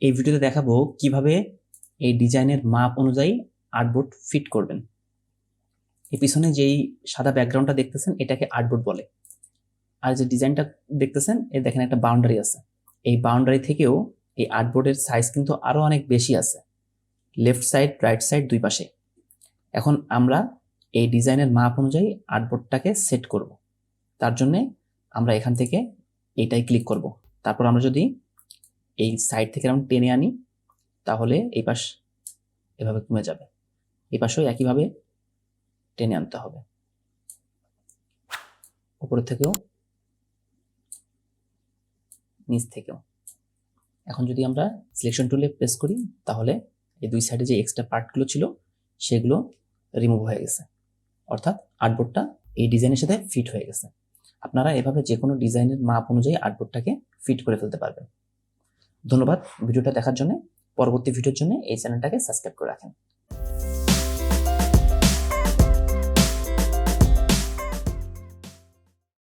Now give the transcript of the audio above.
এই ভিডিওতে দেখাবো কিভাবে এই ডিজাইনের মাপ অনুযায়ী আর্টবোর্ড ফিট করবেন। এই পিছনে যেই সাদা ব্যাকগ্রাউন্ডটা দেখতেছেন এটাকে আর্টবোর্ড বলে। আর যে ডিজাইনটা দেখতেছেন এ দেখেন একটা বাউন্ডারি আছে। এই বাউন্ডারি থেকেও এই আর্টবোর্ডের সাইজ কিন্তু আরো অনেক বেশি আছে, লেফট সাইড রাইট সাইড দুই পাশে। এখন আমরা এই ডিজাইনের মাপ অনুযায়ী আর্টবোর্ডটাকে সেট করব। তার জন্য আমরা এখান থেকে এইটাই ক্লিক করব। তারপর আমরা যদি এই সাইড থেকে আমরা টেনে আনি তাহলে এই পাশ এভাবে কমে যাবে, এই পাশেও একইভাবে টেনে আনতে হবে, উপরের থেকেও নিচ থেকেও। এখন যদি আমরা সিলেকশন টুলে প্রেস করি তাহলে এই দুই সাইডে যে এক্সট্রা পার্টগুলো ছিল সেগুলো রিমুভ হয়ে গেছে, অর্থাৎ আর্টবোর্ডটা এই ডিজাইনের সাথে ফিট হয়ে গেছে। আপনারা এভাবে যে কোনো ডিজাইনের মাপ অনুযায়ী আর্টবোর্ডটাকে ফিট করে ফেলতে পারবেন। ধন্যবাদ ভিডিওটা দেখার জন্য। পরবর্তী ভিডিওর জন্য এই চ্যানেলটাকে সাবস্ক্রাইব করে রাখেন।